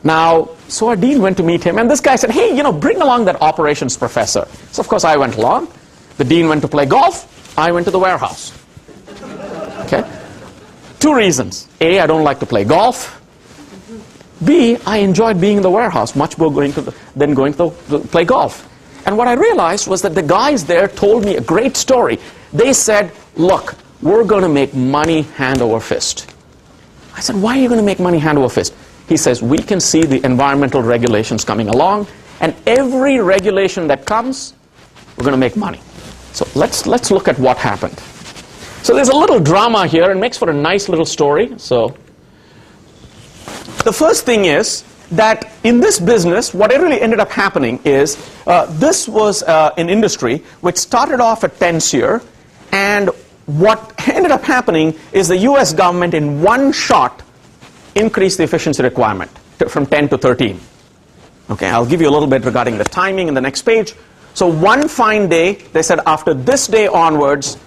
Now, so our dean went to meet him, and this guy said, hey, bring along that operations professor. So, of course, I went along. The dean went to play golf. I went to the warehouse. Okay? 2 reasons. A, I don't like to play golf. B, I enjoyed being in the warehouse much more than going to play golf. And what I realized was that the guys there told me a great story. They said, look, we're going to make money hand over fist. I said, why are you going to make money hand over fist? He says, we can see the environmental regulations coming along, and every regulation that comes, we're going to make money. So let's look at what happened. So there's a little drama here, and makes for a nice little story. So the first thing is that in this business, what really ended up happening is this was an industry which started off at 10 year, and what ended up happening is the US government in one shot increased the efficiency requirement from 10 to 13. Okay, I'll give you a little bit regarding the timing in the next page. So one fine day, they said after this day onwards,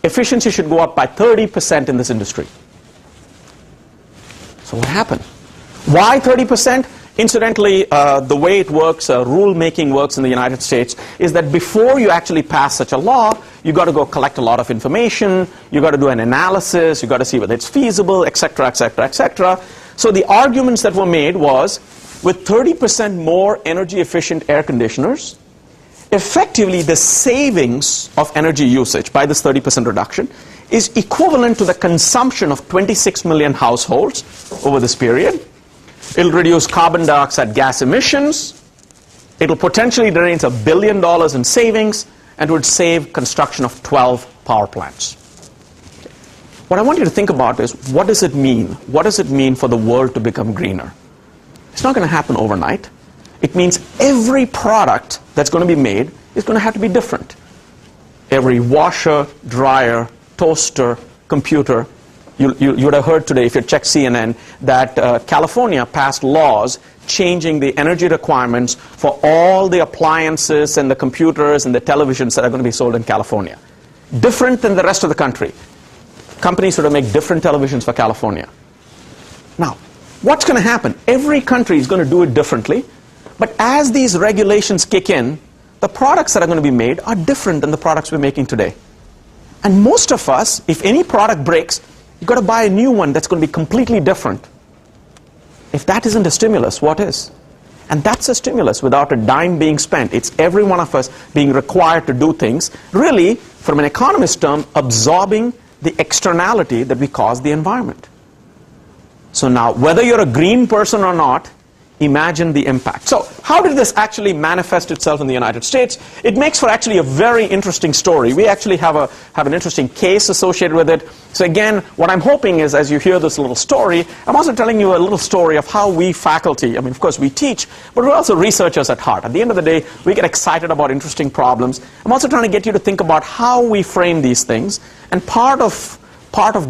efficiency should go up by 30% in this industry. So what happened? Why 30%? Incidentally, the way it works, rule-making works in the United States, is that before you actually pass such a law, you got to go collect a lot of information, you got to do an analysis, you got to see whether it's feasible, etc., etc., etc. So the arguments that were made was, with 30% more energy-efficient air conditioners, effectively the savings of energy usage by this 30% reduction is equivalent to the consumption of 26 million households over this period. It'll reduce carbon dioxide gas emissions. It'll potentially generate $1 billion in savings, and would save construction of 12 power plants. What I want you to think about is, what does it mean? What does it mean for the world to become greener? It's not going to happen overnight. It means every product that's going to be made is going to have to be different. Every washer, dryer, toaster, computer. You would have heard today, if you check CNN, that California passed laws changing the energy requirements for all the appliances and the computers and the televisions that are going to be sold in California. Different than the rest of the country. Companies sort of make different televisions for California. Now, what's going to happen? Every country is going to do it differently, but as these regulations kick in, the products that are going to be made are different than the products we're making today. And most of us, if any product breaks, you've got to buy a new one that's going to be completely different. If that isn't a stimulus, what is? And that's a stimulus without a dime being spent. It's every one of us being required to do things, really, from an economist term, absorbing the externality that we cause the environment. So now, whether you're a green person or not, imagine the impact. So how did this actually manifest itself in the United States? It makes for actually a very interesting story. We actually have an interesting case associated with it. So again, what I'm hoping is, as you hear this little story, I'm also telling you a little story of how we faculty, I mean, of course we teach, but we're also researchers at heart. At the end of the day, we get excited about interesting problems. I'm also trying to get you to think about how we frame these things, and part of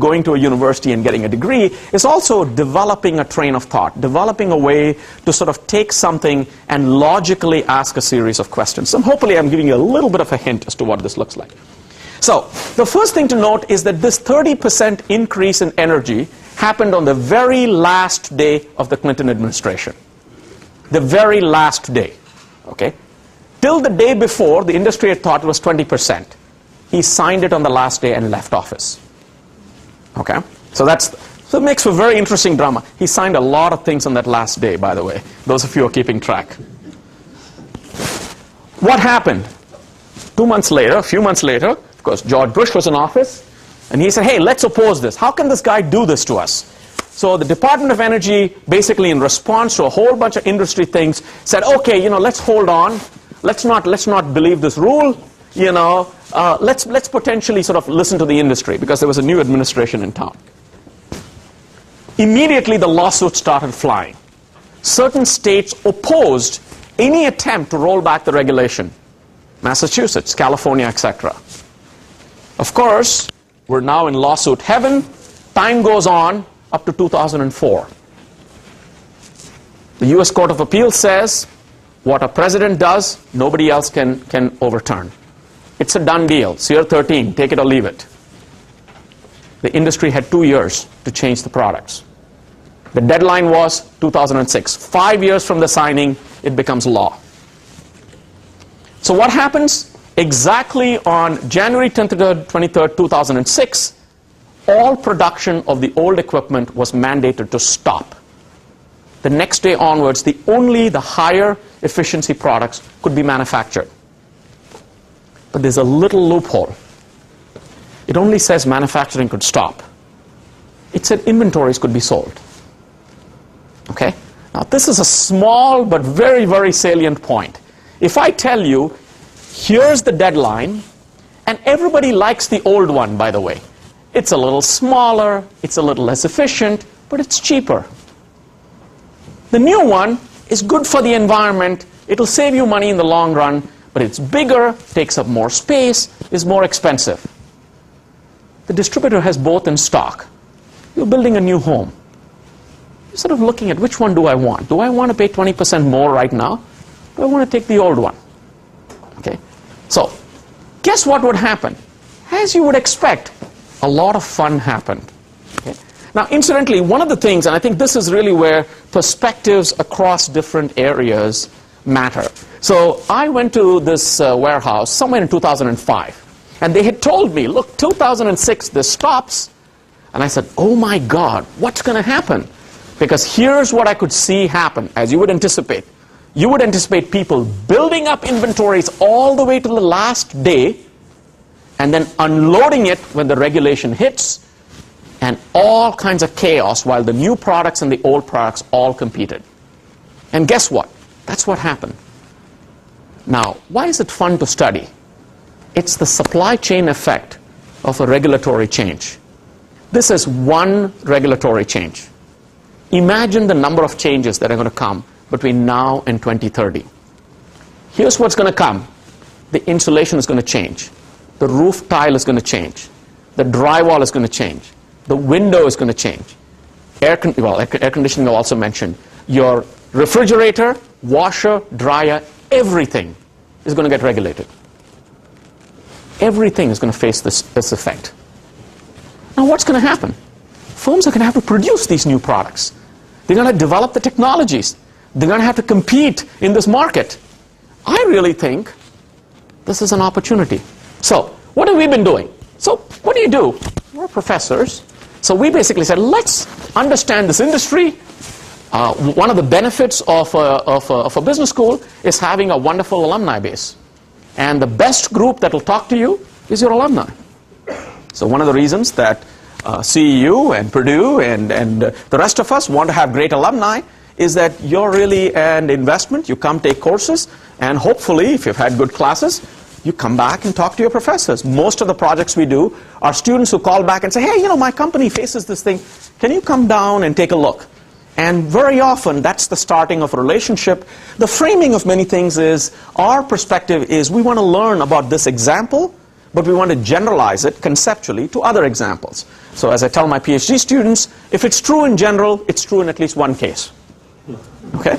going to a university and getting a degree is also developing a train of thought, developing a way to sort of take something and logically ask a series of questions. So hopefully I'm giving you a little bit of a hint as to what this looks like. So the first thing to note is that this 30% increase in energy happened on the very last day of the Clinton administration. The very last day. Okay? Till the day before, the industry had thought it was 20%. He signed it on the last day and left office. Okay, so it makes for very interesting drama. He signed a lot of things on that last day, by the way. Those of you who are keeping track. What happened? 2 months later, a few months later, of course, George Bush was in office, and he said, hey, let's oppose this. How can this guy do this to us? So the Department of Energy, basically in response to a whole bunch of industry things, said, okay, let's hold on. Let's not believe this rule. Let's potentially sort of listen to the industry, because there was a new administration in town. Immediately the lawsuits started flying. Certain states opposed any attempt to roll back the regulation. Massachusetts, California, etc. Of course, we're now in lawsuit heaven. Time goes on up to 2004. The US Court of Appeals says what a president does, nobody else can overturn. It's a done deal. SEER 13, take it or leave it. The industry had 2 years to change the products. The deadline was 2006. 5 years from the signing, it becomes law. So what happens? Exactly on January 23rd, 2006, all production of the old equipment was mandated to stop. The next day onwards, only the higher efficiency products could be manufactured. But there's a little loophole. It only says manufacturing could stop. It said inventories could be sold. Okay? Now this is a small but very, very salient point. If I tell you, here's the deadline, and everybody likes the old one, by the way. It's a little smaller, it's a little less efficient, but it's cheaper. The new one is good for the environment, it'll save you money in the long run, but it's bigger, takes up more space, is more expensive. The distributor has both in stock. You're building a new home. You're sort of looking at which one do I want? Do I want to pay 20% more right now? Do I want to take the old one? Okay. So, guess what would happen? As you would expect, a lot of fun happened. Okay. Now, incidentally, one of the things, and I think this is really where perspectives across different areas matter. So, I went to this warehouse somewhere in 2005, and they had told me, look, 2006, this stops. And I said, oh my God, what's going to happen? Because here's what I could see happen, as you would anticipate. You would anticipate people building up inventories all the way to the last day, and then unloading it when the regulation hits, and all kinds of chaos while the new products and the old products all competed. And guess what? That's what happened. Now, why is it fun to study? It's the supply chain effect of a regulatory change. This is one regulatory change. Imagine the number of changes that are going to come between now and 2030. Here's what's going to come. The insulation is going to change. The roof tile is going to change. The drywall is going to change. The window is going to change. Air conditioning I also mentioned. Your refrigerator, washer, dryer, everything is going to get regulated. Everything is going to face this effect. Now what's going to happen? Firms are going to have to produce these new products. They're going to develop the technologies. They're going to have to compete in this market. I really think this is an opportunity. So, what have we been doing? So, what do? We're professors. So we basically said, let's understand this industry. One of the benefits of a business school is having a wonderful alumni base. And the best group that will talk to you is your alumni. So one of the reasons that CEU and Purdue and the rest of us want to have great alumni is that you're really an investment. You come take courses, and hopefully, if you've had good classes, you come back and talk to your professors. Most of the projects we do are students who call back and say, hey, you know, my company faces this thing. Can you come down and take a look? And very often, that's the starting of a relationship. The framing of many things is, our perspective is, we want to learn about this example, but we want to generalize it conceptually to other examples. So as I tell my PhD students, if it's true in general, it's true in at least one case. Okay?